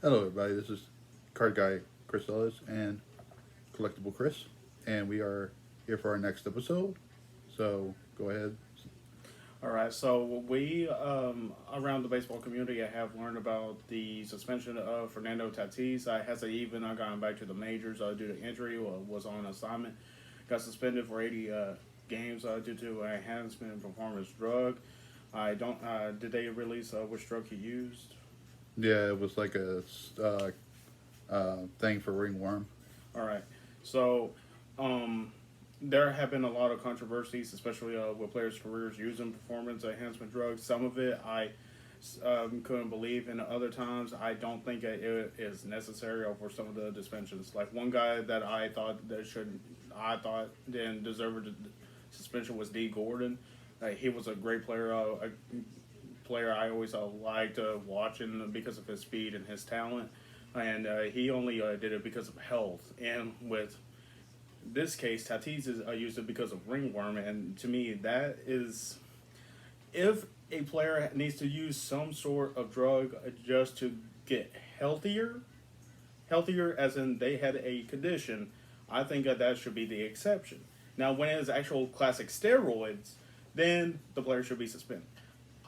Hello, everybody. This is Card Guy Chris Ellis and Collectible Chris, and we are here for our next episode. So go ahead. All right, so we around the baseball community have learned about the suspension of Fernando Tatis. I hasn't even gone back to the majors due to injury. Was on assignment, got suspended for 80 games due to enhancement in performance drug. I don't. Did they release which drug he used? Yeah, it was like a thing for ringworm. All right, so um, there have been a lot of controversies, especially with players' careers using performance enhancement drugs. Some of it I couldn't believe, and other times I don't think it is necessary for some of the suspensions. Like one guy that I thought didn't deserve a suspension was D. Gordon. He was a great player, a player I always liked watching because of his speed and his talent. And he only did it because of health. And with this case, Tatis is used it because of ringworm, and to me, that is if a player needs to use some sort of drug just to get healthier as in they had a condition, I think that should be the exception. Now, when it is actual classic steroids, then the player should be suspended.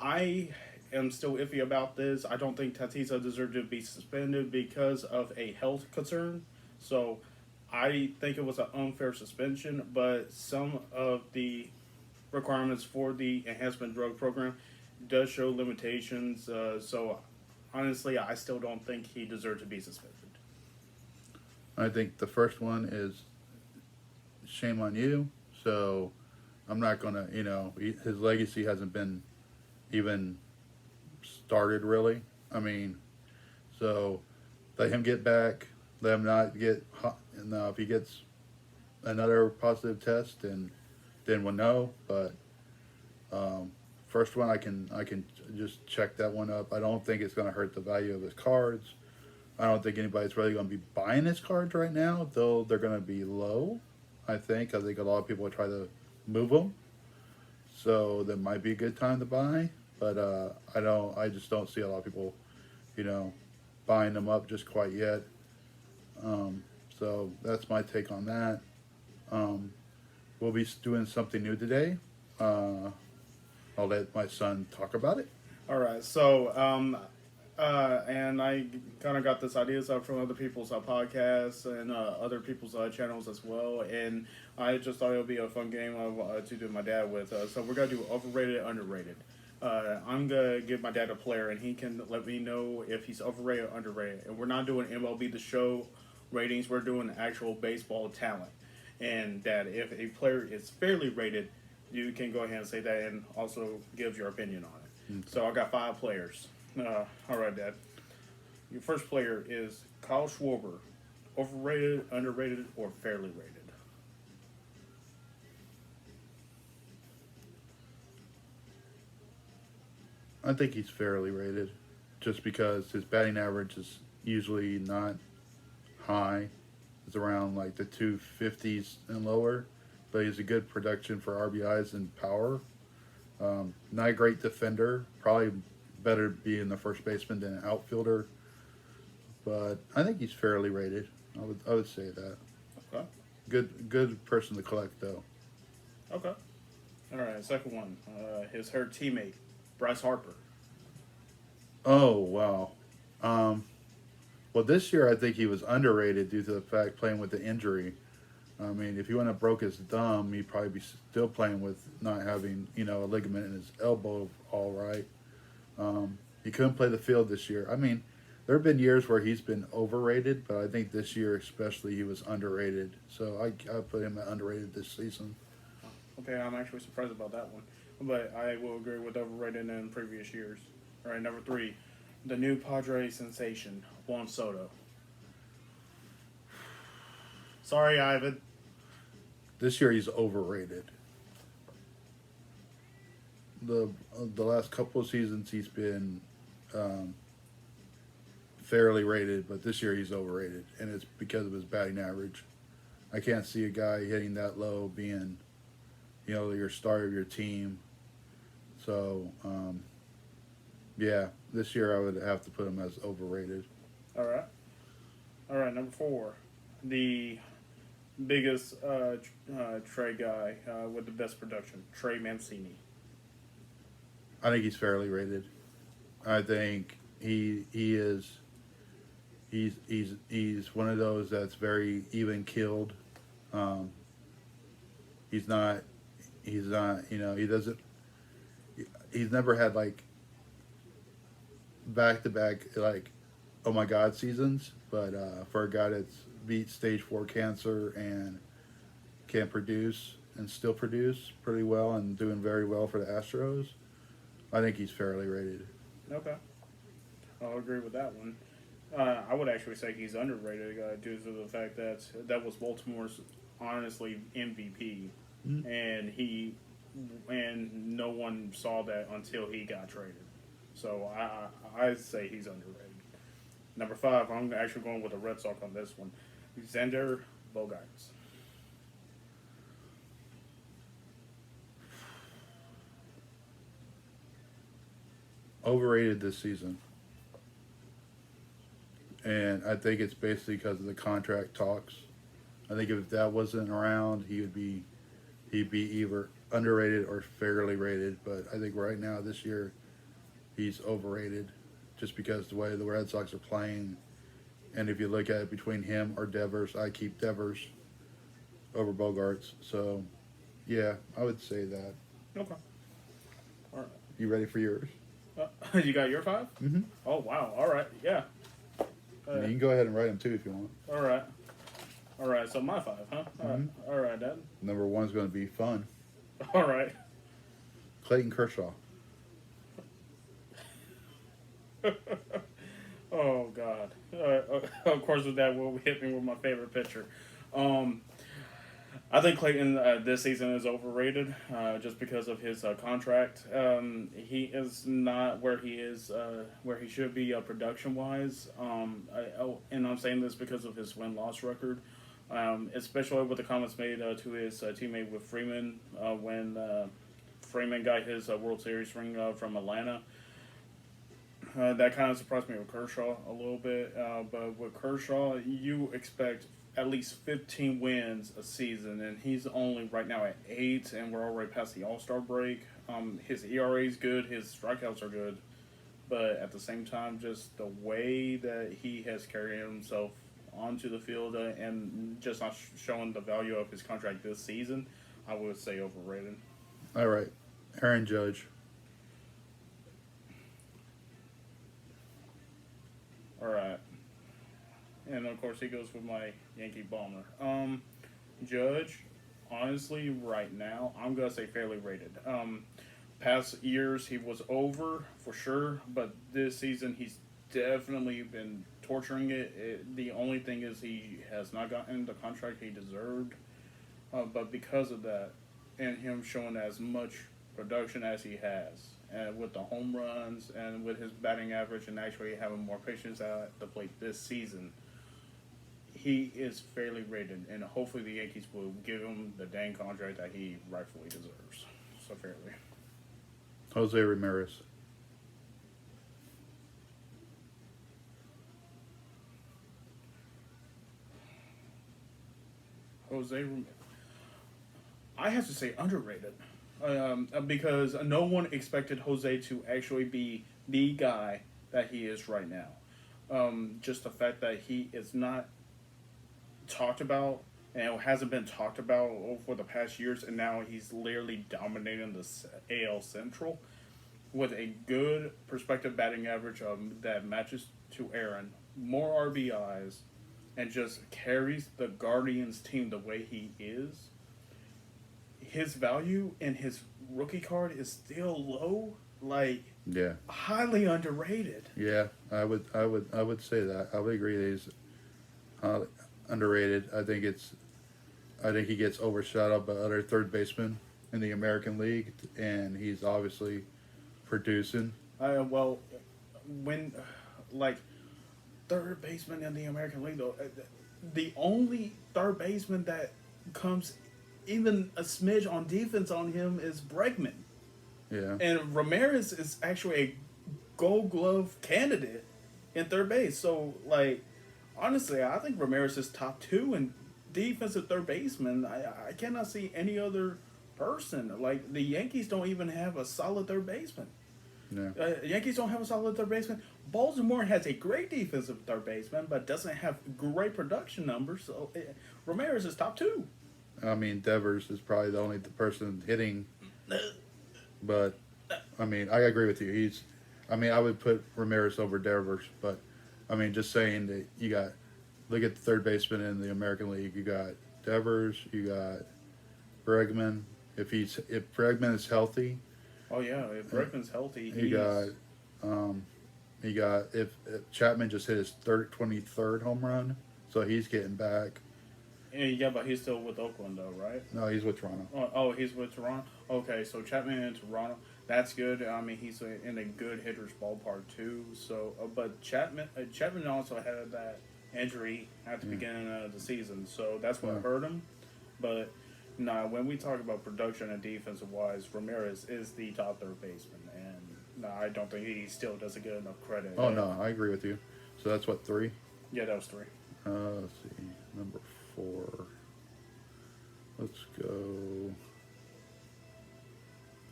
I am still iffy about this. I don't think Tatisa deserved to be suspended because of a health concern. So I think it was an unfair suspension, but some of the requirements for the enhancement drug program does show limitations. So honestly, I still don't think he deserved to be suspended. I think the first one is shame on you. So I'm not gonna, his legacy hasn't been even started really. I mean, so let him get back. Let him not get hot. Now, if he gets another positive test, then we'll know. But first one, I can just check that one up. I don't think it's going to hurt the value of his cards. I don't think anybody's really going to be buying his cards right now, though they're going to be low. I think a lot of people will try to move them, so that might be a good time to buy. But I don't. I just don't see a lot of people, you know, buying them up just quite yet. So that's my take on that. Um, we'll be doing something new today. I'll let my son talk about it. All right, so and I kind of got this ideas up from other people's podcasts and other people's channels as well, and I just thought it would be a fun game to do with my dad with. So we're gonna do overrated, underrated. I'm gonna give my dad a player, and he can let me know if he's overrated or underrated. And we're not doing MLB the Show ratings; we're doing actual baseball talent. And that if a player is fairly rated, you can go ahead and say that, and also give your opinion on it. So I got five players. All right, Dad. Your first player is Kyle Schwarber. Overrated, underrated, or fairly rated? I think he's fairly rated, just because his batting average is usually not high. It's around like the 250s and lower, but he's a good production for RBIs and power. Not a great defender. Probably better being the first baseman than an outfielder. But I think he's fairly rated. I would say that. Okay. Good person to collect though. Okay. All right. Second one. Her teammate, Bryce Harper. Oh wow. Um, well, this year I think he was underrated due to the fact playing with the injury. I mean, if he wouldn't have broke his thumb, he'd probably be still playing with not having a ligament in his elbow all right. He couldn't play the field this year. I mean, there have been years where he's been overrated, but I think this year especially he was underrated. So I put him at underrated this season. Okay, I'm actually surprised about that one, but I will agree with overrated in previous years. All right, number three, the new Padre sensation, Juan Soto. Sorry, Ivan. This year he's overrated. The last couple of seasons he's been um, fairly rated, but this year he's overrated, and it's because of his batting average. I can't see a guy hitting that low being, your star of your team. So, yeah, this year I would have to put him as overrated. All right. Number 4, the biggest trade guy with the best production, Trey Mancini. I think he's fairly rated. I think he's one of those that's very even killed. Um, he's not he doesn't he's never had like back to back like oh my god seasons, but for a guy that's beat stage 4 cancer and can produce and still produce pretty well and doing very well for the Astros, I think he's fairly rated. Okay. I'll agree with that one. I would actually say he's underrated due to the fact that that was Baltimore's honestly MVP, and no one saw that until he got traded. So I say he's underrated. Number 5, I'm actually going with the Red Sox on this one, Xander Bogaerts. Overrated this season. And I think it's basically because of the contract talks. I think if that wasn't around, he'd be either underrated or fairly rated. But I think right now this year, he's overrated, just because the way the Red Sox are playing. And if you look at it between him or Devers, I keep Devers over Bogarts. So, yeah, I would say that. Okay. All right. You ready for yours? You got your 5? Mm-hmm. Oh, wow. All right. Yeah. You can go ahead and write them too if you want. All right. All right. So my 5, huh? Mm-hmm. All right, Dad. Number 1 is going to be fun. All right. Clayton Kershaw. Oh God! Of course, with that, will hit me with my favorite pitcher. I think Clayton this season is overrated just because of his contract. He is not where he is, where he should be production wise. And I'm saying this because of his win loss record, especially with the comments made to his teammate with Freeman when Freeman got his World Series ring from Atlanta. That kind of surprised me with Kershaw a little bit. But with Kershaw, you expect at least 15 wins a season, and he's only right now at 8, and we're already past the All-Star break. His ERA is good, his strikeouts are good, but at the same time, just the way that he has carried himself onto the field and just not showing the value of his contract this season, I would say overrated. All right. Aaron Judge. All right. And of course, he goes with my Yankee bomber. Judge, honestly, right now, I'm going to say fairly rated. Past years, he was over for sure, but this season, he's definitely been torturing it. The only thing is he has not gotten the contract he deserved. But because of that, and him showing as much production as he has, and with the home runs and with his batting average and actually having more patience at the plate this season, he is fairly rated, and hopefully the Yankees will give him the dang contract that he rightfully deserves. So fairly. Jose Ramirez. I have to say underrated. Because no one expected Jose to actually be the guy that he is right now. Just the fact that he is not talked about and hasn't been talked about for the past years, and now he's literally dominating the AL Central with a good perspective batting average that matches to Aaron, more RBIs, and just carries the Guardians team the way he is. His value in his rookie card is still low, like Yeah. highly underrated. Yeah, I would say that. I would agree that he's underrated. I think he gets overshadowed by other third basemen in the American League, and he's obviously producing. Well, when like third baseman in the American League, though, the only third baseman that comes even a smidge on defense on him is Bregman. Yeah. And Ramirez is actually a Gold Glove candidate in third base. So, like, honestly, I think Ramirez is top two in defensive third baseman. I cannot see any other person. Like, the Yankees don't even have a solid third baseman. Yeah. Yankees don't have a solid third baseman. Baltimore has a great defensive third baseman, but doesn't have great production numbers. So Ramirez is top two. I mean, Devers is probably the only person hitting, but I mean, I agree with you. I mean, I would put Ramirez over Devers, but I mean, just saying that look at the third baseman in the American League. You got Devers, you got Bregman. If Bregman is healthy, Oh yeah, if Bregman's healthy, he got if Chapman just hit his 23rd home run, so he's getting back. Yeah, but he's still with Oakland though, right? No, he's with Toronto. Oh, he's with Toronto. Okay, so Chapman in Toronto, that's good. I mean, he's in a good hitter's ballpark too. So, but Chapman also had that injury at the beginning of the season, so that's what hurt him. But no, when we talk about production and defensive wise, Ramirez is the top third baseman, and no, I don't think he still doesn't get enough credit. Oh no, I agree with you. So that's what, 3? Yeah, that was 3. Let's see, number 4. Let's go.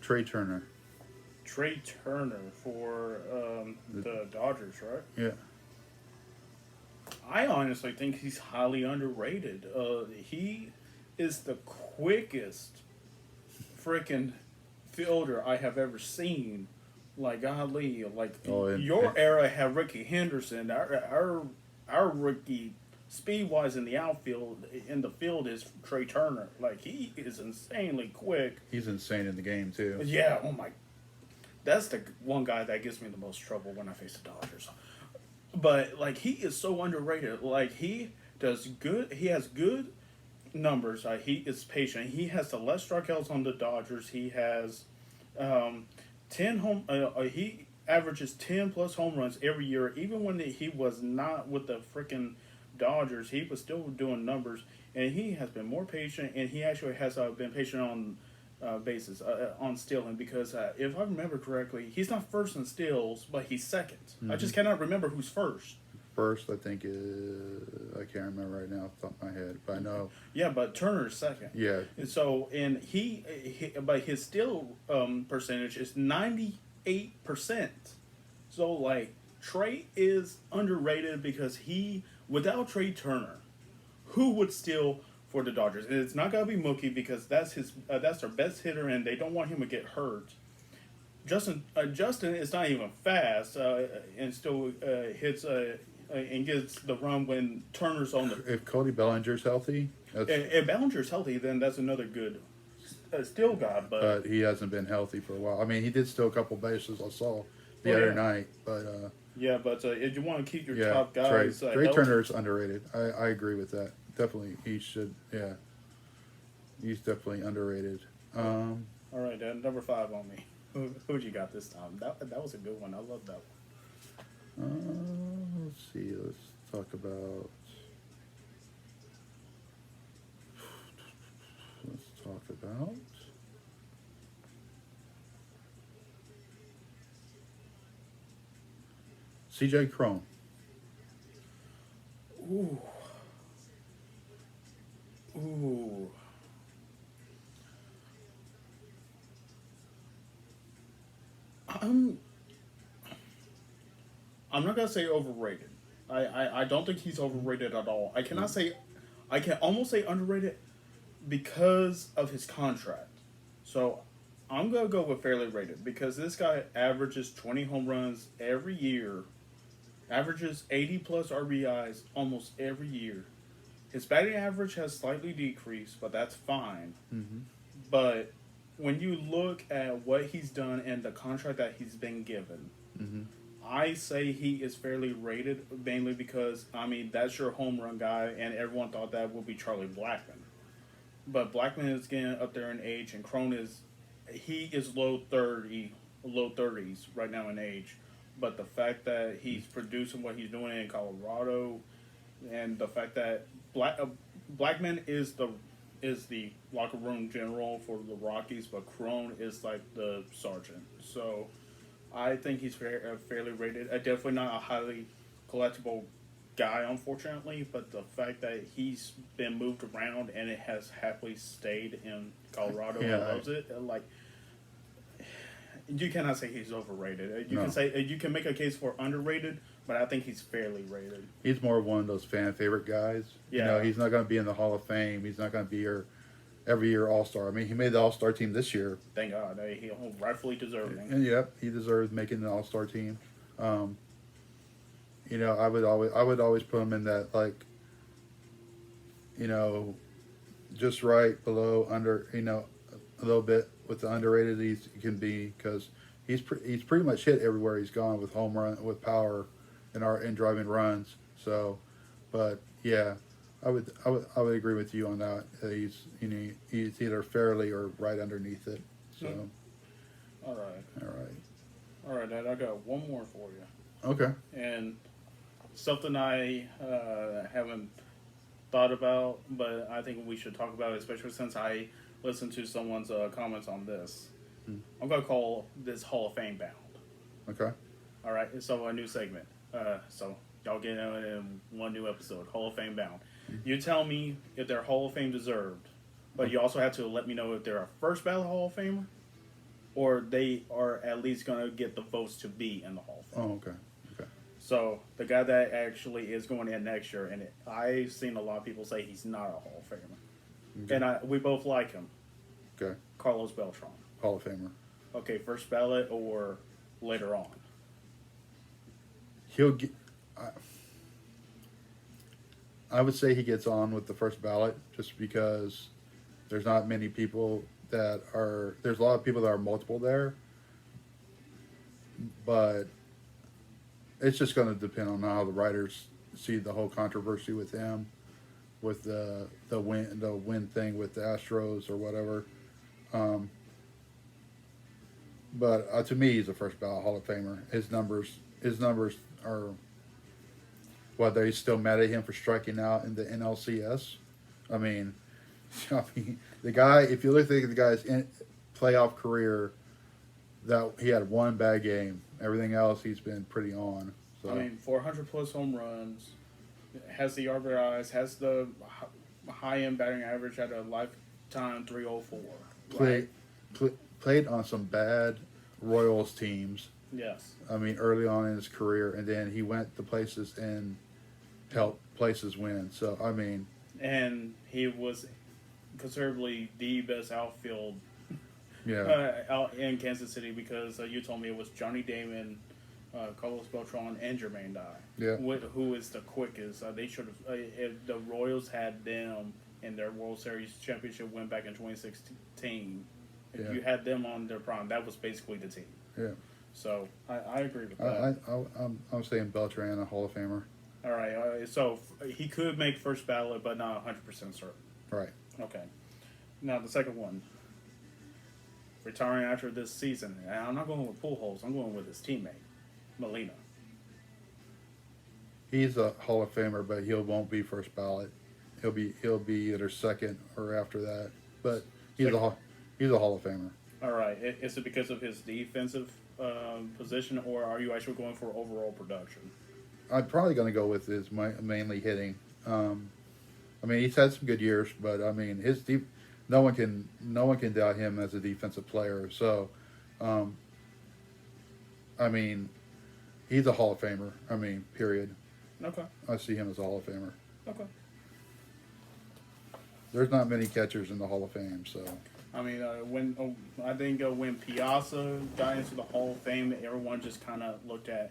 Trey Turner. Trey Turner for the Dodgers, right? Yeah. I honestly think he's highly underrated. He is the quickest freaking fielder I have ever seen. Like, golly, like your era had Ricky Henderson. Our rookie, speed wise in the outfield, in the field is Trey Turner. Like, he is insanely quick. He's insane in the game too. Yeah. Oh my. That's the one guy that gives me the most trouble when I face the Dodgers. But like, he is so underrated. Like, he does good. He has good numbers. He is patient. He has the less strikeouts on the Dodgers. He has 10 home. He averages 10 plus home runs every year. Even when he was not with the freaking Dodgers, he was still doing numbers. And he has been more patient. And he actually has been patient on bases, on stealing, because if I remember correctly, he's not first in steals, but he's second. I just cannot remember who's first. First, I think I can't remember right now off the top of my head, but I know. Yeah, but Turner's second. Yeah. And so, and but his steal percentage is 98%. So, like, Trey is underrated because without Trey Turner, who would steal for the Dodgers? And it's not gonna be Mookie, because that's their best hitter, and they don't want him to get hurt. Justin is not even fast, and still hits and gets the run when Turner's on the. If Cody Bellinger's healthy, if Bellinger's healthy, then that's another good steal guy. But he hasn't been healthy for a while. I mean, he did steal a couple bases I saw the other night, but. Yeah, but if you want to keep your top guys, Trey Turner is underrated. I agree with that. Definitely, he should. Yeah, he's definitely underrated. All right, then number 5 on me. Who'd you got this time? That was a good one. I love that one. Let's see. Let's talk about. CJ Cron. Ooh. I'm not gonna say overrated. I don't think he's overrated at all. I can almost say underrated because of his contract. So I'm gonna go with fairly rated, because this guy averages 20 home runs every year, averages 80 plus RBIs almost every year. His batting average has slightly decreased, but that's fine. Mm-hmm. But when you look at what he's done and the contract that he's been given, Mm-hmm. I say he is fairly rated, mainly because, I mean, that's your home run guy, and everyone thought that would be Charlie Blackmon. But Blackmon is getting up there in age, and Cron is low 30s right now in age. But the fact that he's producing what he's doing in Colorado, and the fact that Blackmon is the locker room general for the Rockies, but Cron is like the sergeant. So I think he's fairly rated. Definitely not a highly collectible guy, unfortunately. But the fact that he's been moved around and it has happily stayed in Colorado and Yeah. loves it, like you cannot say he's overrated. You No. can say you can make a case for underrated, but I think he's fairly rated. He's more one of those fan favorite guys. You know, Yeah. he's not going to be in the Hall of Fame. He's not going to be your every year All Star. I mean, he made the All Star team this year, Thank God, he rightfully deserving. and yep, he deserves making the All Star team. You know, I would always put him in that, like, you know, just right below under, you know, a little bit with the underrated he can be, because he's pretty much hit everywhere he's gone with home run, with power, and driving runs. So, but yeah, I would agree with you on that. He's either fairly or right underneath it. So, All right, all right, Dad. I got one more for you, okay, and something I haven't thought about, but I think we should talk about it, especially since I listened to someone's comments on this. I'm gonna call this Hall of Fame bound. okay. All right, so a new segment. So y'all get in one new episode, Hall of Fame bound. You tell me if they're Hall of Fame deserved, but you also have to let me know if they're a first ballot Hall of Famer, or they are at least gonna get the votes to be in the Hall of Fame. Oh, okay, okay. So the guy that actually is going in next year, and I've seen a lot of people say he's not a Hall of Famer, Okay. and we both like him. Okay. Carlos Beltran. Hall of Famer. Okay, first ballot or later on. He'll get. I would say he gets on with the first ballot, just because there's not many people that are. There's a lot of people that are multiple there, but it's just going to depend on how the writers see the whole controversy with him, with the win thing with the Astros or whatever. But to me, he's a first ballot Hall of Famer. His numbers are. What, they still mad at him for striking out in the NLCS? I mean, the guy. If you look at the guy's playoff career, that he had one bad game. Everything else, he's been pretty on. So. I mean, 400 plus home runs, has the RBIs, has the high end batting average at a lifetime 304. Played on some bad Royals teams. Yes. I mean, early on in his career, and then he went to places and helped places win. So, I mean, And he was considerably the best outfield yeah, out in Kansas City, because you told me it was Johnny Damon, Carlos Beltran, and Jermaine Dye. Yeah. Who is the quickest? They should have. If the Royals had them in their World Series championship win back in 2016, if Yeah. you had them on their prime, that was basically the team. yeah. So I agree with that. I'm saying Beltran, a Hall of Famer. All right. So he could make first ballot, but not 100% certain. Right. Okay. Now the second one. Retiring after this season. And I'm not going with Pujols. I'm going with his teammate, Molina. He's a Hall of Famer, but he won't be first ballot. He'll be either second or after that. But he's a Hall of Famer. All right. Is it because of his defensive position, or are you actually going for overall production? I'm probably going to go with his mainly hitting. I mean, he's had some good years, but I mean, no one can doubt him as a defensive player. So, I mean, he's a Hall of Famer. I mean, period. Okay. I see him as a Hall of Famer. Okay. There's not many catchers in the Hall of Fame, so. I mean, I think when Piazza got into the Hall of Fame, everyone just kind of looked at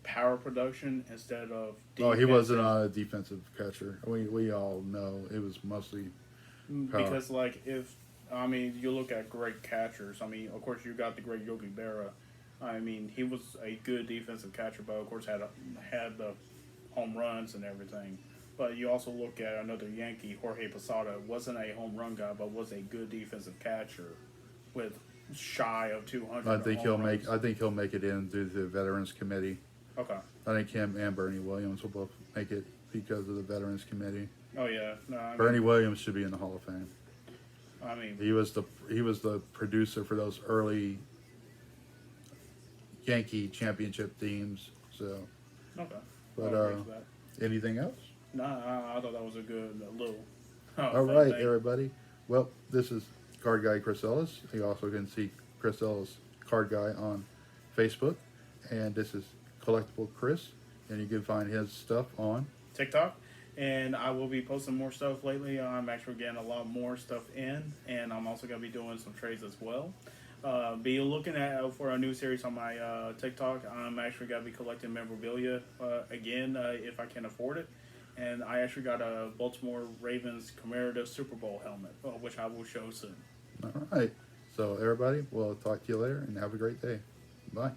power production instead of Oh, he wasn't defensive. a defensive catcher. We all know it was mostly power. Because, like, you look at great catchers. I mean, of course, you got the great Yogi Berra. I mean, he was a good defensive catcher, but of course had the home runs and everything. But you also look at another Yankee, Jorge Posada, wasn't a home run guy, but was a good defensive catcher with shy of 200. I think home runs. I think he'll make it in due to the Veterans Committee. Okay. I think him and Bernie Williams will both make it because of the Veterans Committee. Oh yeah. No, Bernie Williams should be in the Hall of Fame. I mean, He was the producer for those early Yankee championship teams. So Okay. But I'll agree to that. anything else? Nah, I thought that was a good little. All fun right, thing. everybody. Well, this is Card Guy Chris Ellis. You also can see Chris Ellis Card Guy on Facebook, and this is Collectible Chris, and you can find his stuff on. TikTok, and I will be posting more stuff lately. I'm actually getting a lot more stuff in, and I'm also going to be doing some trades as well. Be looking at for a new series on my TikTok. I'm actually going to be collecting memorabilia again if I can afford it. And I actually got a Baltimore Ravens commemorative Super Bowl helmet, which I will show soon. All right. So, everybody, we'll talk to you later, and have a great day. Bye.